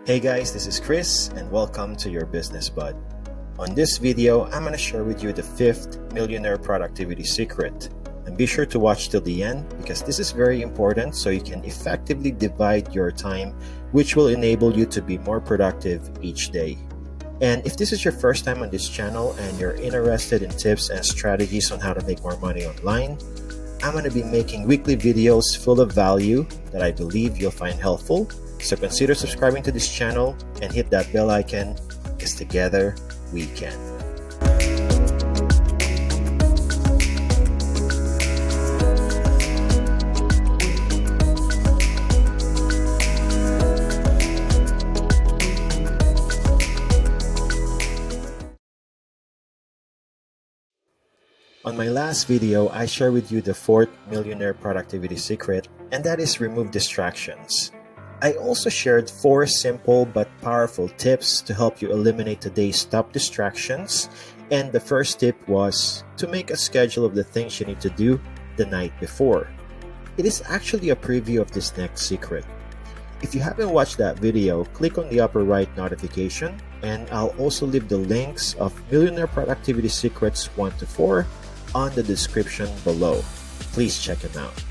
Hey guys, this is Chris and welcome to your Business Bud. On this video, I'm going to share with you the 5th Millionaire Productivity Secret. And be sure to watch till the end because this is very important so you can effectively divide your time, which will enable you to be more productive each day. And if this is your first time on this channel and you're interested in tips and strategies on how to make more money online, I'm going to be making weekly videos full of value that I believe you'll find helpful. So consider subscribing to this channel and hit that bell icon because together we can. On my last video, I shared with you the 4th Millionaire Productivity Secret, and that is remove distractions. I also shared 4 simple but powerful tips to help you eliminate today's top distractions, and the first tip was to make a schedule of the things you need to do the night before. It is actually a preview of this next secret. If you haven't watched that video, click on the upper right notification, and I'll also leave the links of Millionaire Productivity Secrets 1 to 4 on the description below. Please check them out.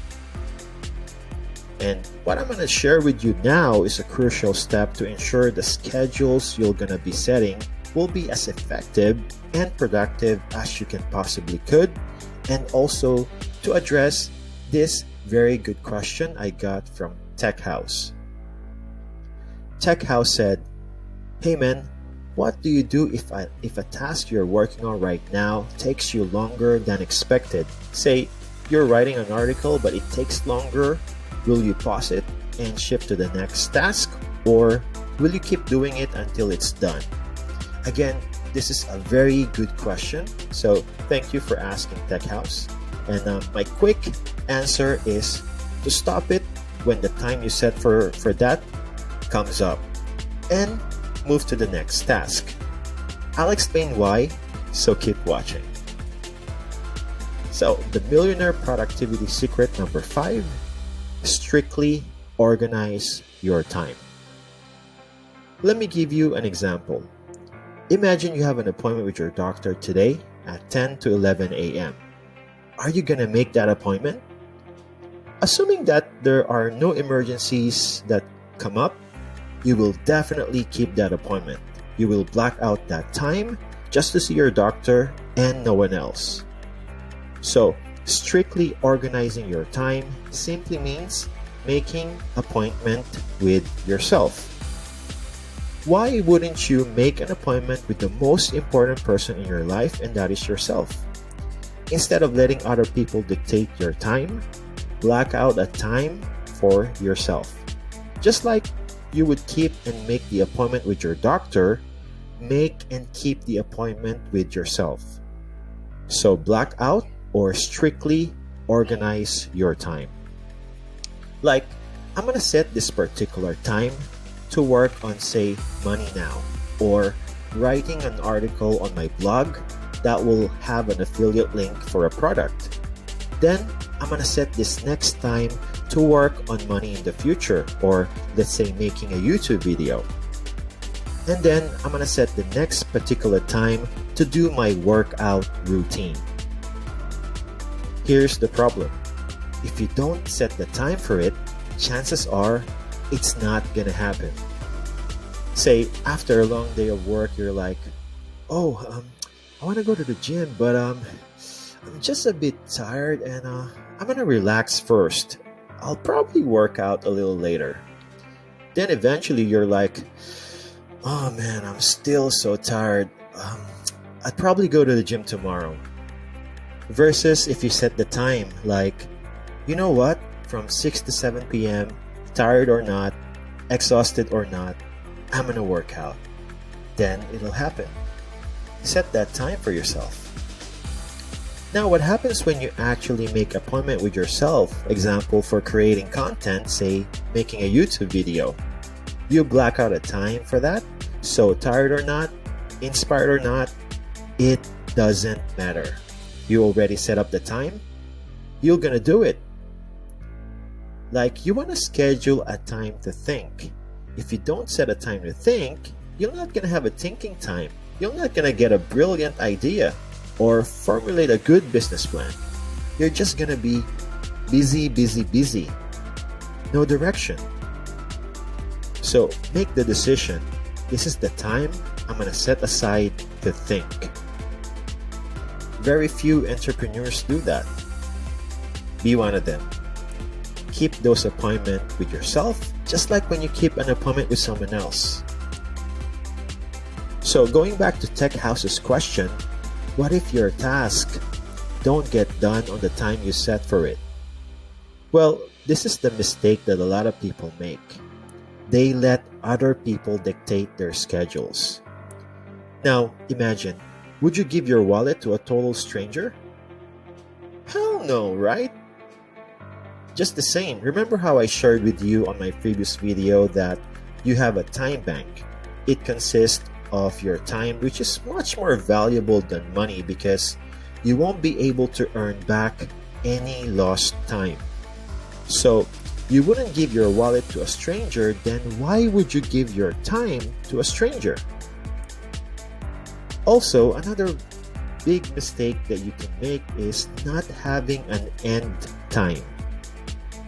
And what I'm going to share with you now is a crucial step to ensure the schedules you're going to be setting will be as effective and productive as you can possibly could, and also to address this very good question I got from Tech House. Tech House said, "Hey man, what do you do if a task you're working on right now takes you longer than expected? Say you're writing an article but it takes longer. Will you pause it and shift to the next task, or will you keep doing it until it's done?" Again, this is a very good question, so thank you for asking Tech House. And my quick answer is to stop it when the time you set for that comes up and move to the next task. I'll explain why, so keep watching. So, the Millionaire Productivity Secret number 5. Strictly organize your time. Let me give you an example. Imagine you have an appointment with your doctor today at 10 to 11 a.m. Are you going to make that appointment? Assuming that there are no emergencies that come up, you will definitely keep that appointment. You will block out that time just to see your doctor and no one else. So, strictly organizing your time simply means making appointment with yourself. Why wouldn't you make an appointment with the most important person in your life, and that is yourself? Instead of letting other people dictate your time, block out a time for yourself. Just like you would keep and make the appointment with your doctor, make and keep the appointment with yourself. So block out or strictly organize your time. Like, I'm going to set this particular time to work on, say, Money Now, or writing an article on my blog that will have an affiliate link for a product. Then, I'm going to set this next time to work on money in the future, or let's say making a YouTube video. And then, I'm going to set the next particular time to do my workout routine. Here's the problem. If you don't set the time for it, chances are it's not gonna happen. Say, after a long day of work, you're like, I want to go to the gym, but I'm just a bit tired and I'm gonna relax first. I'll probably work out a little later. Then eventually you're like, oh man, I'm still so tired. I'd probably go to the gym tomorrow. Versus if you set the time, like, you know what, from 6 to 7 p.m., tired or not, exhausted or not, I'm gonna work out. Then it'll happen. Set that time for yourself. Now, what happens when you actually make an appointment with yourself? Example, for creating content, say, making a YouTube video. You black out a time for that, so tired or not, inspired or not, it doesn't matter. You already set up the time, you're gonna do it. Like, you want to schedule a time to think. if you don't set a time to think, you're not going to have a thinking time. You're not going to get a brilliant idea or formulate a good business plan. You're just going to be busy, busy, busy. No direction. So make the decision. This is the time I'm going to set aside to think. Very few entrepreneurs do that. Be one of them. Keep those appointments with yourself, just like when you keep an appointment with someone else. So going back to Tech House's question, what if your task don't get done on the time you set for it? Well, this is the mistake that a lot of people make. They let other people dictate their schedules. Now, imagine, would you give your wallet to a total stranger? Hell no, right? Just the same, remember how I shared with you on my previous video that you have a time bank. It consists of your time, which is much more valuable than money because you won't be able to earn back any lost time. So, you wouldn't give your wallet to a stranger, then why would you give your time to a stranger? Also, another big mistake that you can make is not having an end time.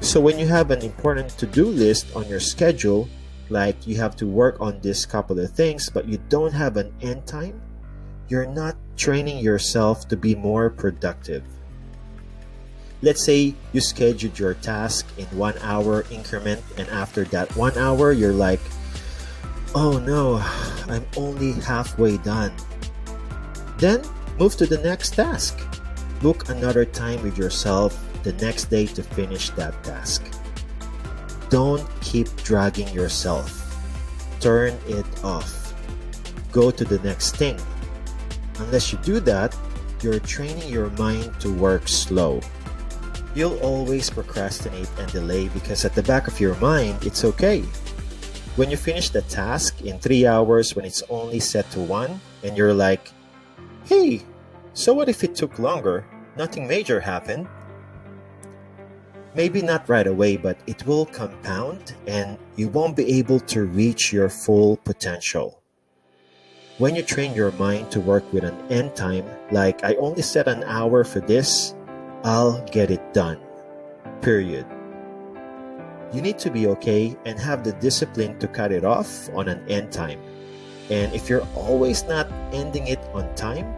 So when you have an important to-do list on your schedule, like you have to work on this couple of things, but you don't have an end time, you're not training yourself to be more productive. Let's say you scheduled your task in 1 hour increment, and after that 1 hour, you're like, oh no, I'm only halfway done. Then move to the next task. Book another time with yourself the next day to finish that task. Don't keep dragging yourself. Turn it off. Go to the next thing. Unless you do that, you're training your mind to work slow. You'll always procrastinate and delay because at the back of your mind, it's okay. When you finish the task in 3 hours when it's only set to 1, and you're like, hey, so what if it took longer? Nothing major happened. Maybe not right away, but it will compound and you won't be able to reach your full potential. When you train your mind to work with an end time, like I only set an hour for this, I'll get it done. Period. You need to be okay and have the discipline to cut it off on an end time. And if you're always not ending it on time,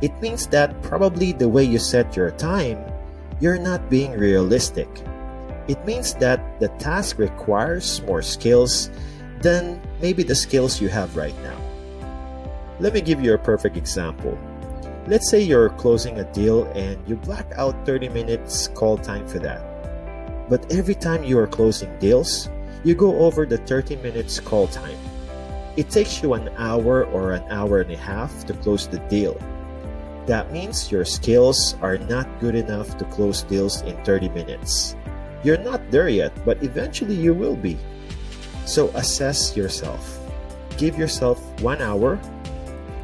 it means that probably the way you set your time, you're not being realistic. It means that the task requires more skills than maybe the skills you have right now. Let me give you a perfect example. Let's say you're closing a deal and you black out 30 minutes call time for that. But every time you are closing deals, you go over the 30 minutes call time. It takes you an hour or an hour and a half to close the deal. That means your skills are not good enough to close deals in 30 minutes. You're not there yet, but eventually you will be. So assess yourself. Give yourself 1 hour.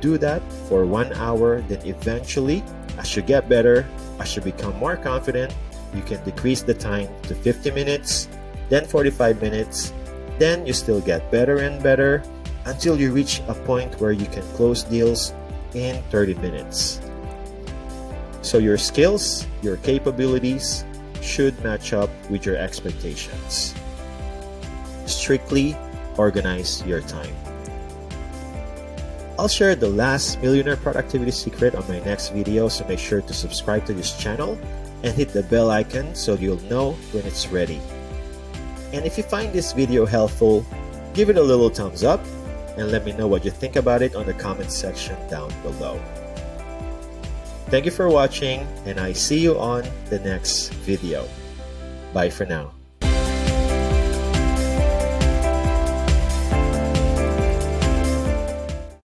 Do that for 1 hour, then eventually, as you get better, as you become more confident, you can decrease the time to 50 minutes, then 45 minutes, then you still get better and better until you reach a point where you can close deals in 30 minutes. So your skills, your capabilities should match up with your expectations. Strictly organize your time. I'll share the last Millionaire Productivity Secret on my next video, so make sure to subscribe to this channel and hit the bell icon so you'll know when it's ready. And if you find this video helpful, give it a little thumbs up and let me know what you think about it on the comment section down below. Thank you for watching, and I see you on the next video. Bye for now.